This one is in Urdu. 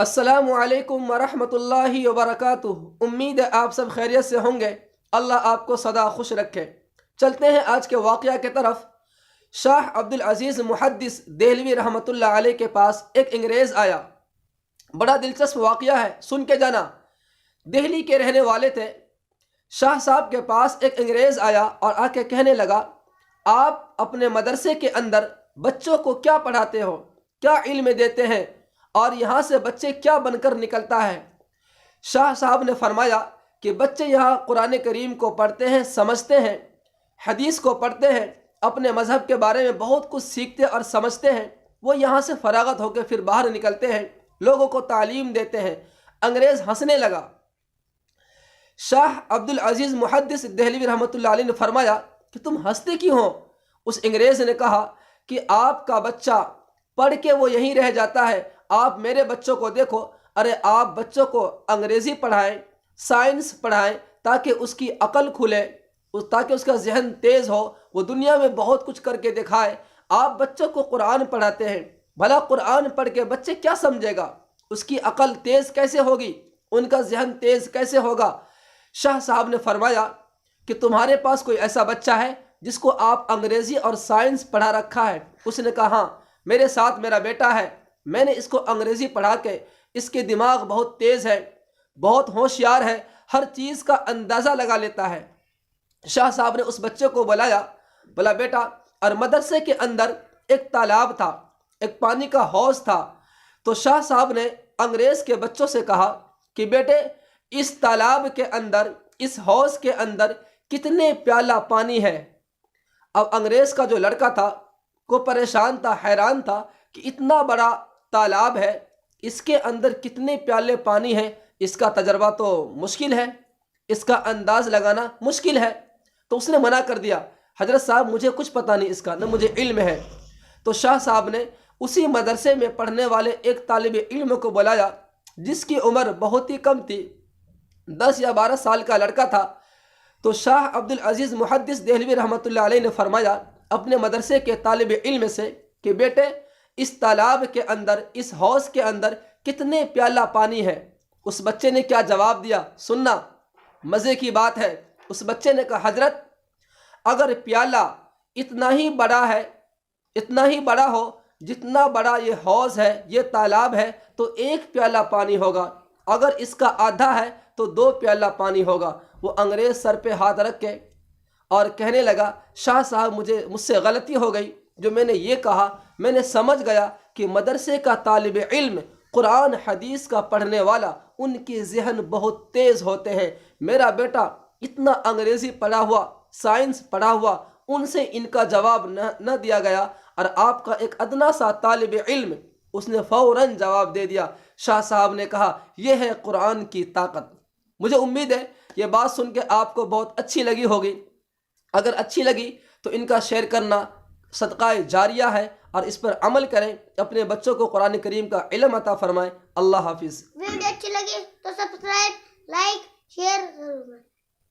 السلام علیکم ورحمۃ اللہ وبرکاتہ۔ امید ہے آپ سب خیریت سے ہوں گے۔ اللہ آپ کو سدا خوش رکھے۔ چلتے ہیں آج کے واقعہ کے طرف۔ شاہ عبد العزیز محدث دہلوی رحمۃ اللہ علیہ کے پاس ایک انگریز آیا۔ بڑا دلچسپ واقعہ ہے، سن کے جانا۔ دہلی کے رہنے والے تھے۔ شاہ صاحب کے پاس ایک انگریز آیا اور آ کے کہنے لگا، آپ اپنے مدرسے کے اندر بچوں کو کیا پڑھاتے ہو، کیا علم دیتے ہیں، اور یہاں سے بچے کیا بن کر نکلتا ہے؟ شاہ صاحب نے فرمایا کہ بچے یہاں قرآن کریم کو پڑھتے ہیں، سمجھتے ہیں، حدیث کو پڑھتے ہیں، اپنے مذہب کے بارے میں بہت کچھ سیکھتے اور سمجھتے ہیں۔ وہ یہاں سے فراغت ہو کے پھر باہر نکلتے ہیں، لوگوں کو تعلیم دیتے ہیں۔ انگریز ہنسنے لگا۔ شاہ عبد العزیز محدث دہلوی رحمۃ اللہ علیہ نے فرمایا کہ تم ہنستے کیوں ہو؟ اس انگریز نے کہا کہ آپ کا بچہ پڑھ کے وہ یہیں رہ جاتا ہے، آپ میرے بچوں کو دیکھو، ارے آپ بچوں کو انگریزی پڑھائیں، سائنس پڑھائیں، تاکہ اس کی عقل کھلے، تاکہ اس کا ذہن تیز ہو، وہ دنیا میں بہت کچھ کر کے دکھائے۔ آپ بچوں کو قرآن پڑھاتے ہیں، بھلا قرآن پڑھ کے بچے کیا سمجھے گا؟ اس کی عقل تیز کیسے ہوگی؟ ان کا ذہن تیز کیسے ہوگا؟ شاہ صاحب نے فرمایا کہ تمہارے پاس کوئی ایسا بچہ ہے جس کو آپ انگریزی اور سائنس پڑھا رکھا ہے؟ اس نے کہا ہاں، میرے ساتھ میرا بیٹا ہے، میں نے اس کو انگریزی پڑھا کے، اس کے دماغ بہت تیز ہے، بہت ہوشیار ہے، ہر چیز کا اندازہ لگا لیتا ہے۔ شاہ صاحب نے اس بچے کو بلایا، بولا بیٹا، اور مدرسے کے اندر ایک تالاب تھا، ایک پانی کا حوض تھا۔ تو شاہ صاحب نے انگریز کے بچوں سے کہا کہ بیٹے، اس تالاب کے اندر، اس حوض کے اندر کتنے پیالہ پانی ہے؟ اب انگریز کا جو لڑکا تھا وہ پریشان تھا، حیران تھا کہ اتنا بڑا تالاب ہے، اس کے اندر کتنے پیالے پانی ہیں، اس کا تجربہ تو مشکل ہے، اس کا انداز لگانا مشکل ہے۔ تو اس نے منع کر دیا، حضرت صاحب مجھے کچھ پتہ نہیں اس کا، نہ مجھے علم ہے۔ تو شاہ صاحب نے اسی مدرسے میں پڑھنے والے ایک طالب علم کو بلایا جس کی عمر بہت ہی کم تھی، 10 یا 12 سال کا لڑکا تھا۔ تو شاہ عبد العزیز محدث دہلوی رحمۃ اللہ علیہ نے فرمایا اپنے مدرسے کے طالب علم سے کہ بیٹے، اس تالاب کے اندر، اس حوض کے اندر کتنے پیالہ پانی ہے؟ اس بچے نے کیا جواب دیا؟ سننا، مزے کی بات ہے۔ اس بچے نے کہا حضرت، اگر پیالہ اتنا ہی بڑا ہے، اتنا ہی بڑا ہو جتنا بڑا یہ حوض ہے، یہ تالاب ہے، تو 1 پیالہ پانی ہوگا، اگر اس کا آدھا ہے تو 2 پیالہ پانی ہوگا۔ وہ انگریز سر پہ ہاتھ رکھ کے اور کہنے لگا، شاہ صاحب مجھ سے غلطی ہو گئی، جو میں نے یہ کہا، میں نے سمجھ گیا کہ مدرسے کا طالب علم، قرآن حدیث کا پڑھنے والا، ان کے ذہن بہت تیز ہوتے ہیں۔ میرا بیٹا اتنا انگریزی پڑھا ہوا، سائنس پڑھا ہوا، ان سے ان کا جواب نہ دیا گیا، اور آپ کا ایک ادنا سا طالب علم، اس نے فوراً جواب دے دیا۔ شاہ صاحب نے کہا یہ ہے قرآن کی طاقت۔ مجھے امید ہے یہ بات سن کے آپ کو بہت اچھی لگی ہوگی۔ اگر اچھی لگی تو ان کا شیئر کرنا صدقہ جاریہ ہے، اور اس پر عمل کریں، اپنے بچوں کو قرآن کریم کا علم عطا فرمائیں۔ اللہ حافظ۔ ویڈیو اچھی لگی تو سبسکرائب، لائک، شیئر ضرور کریں۔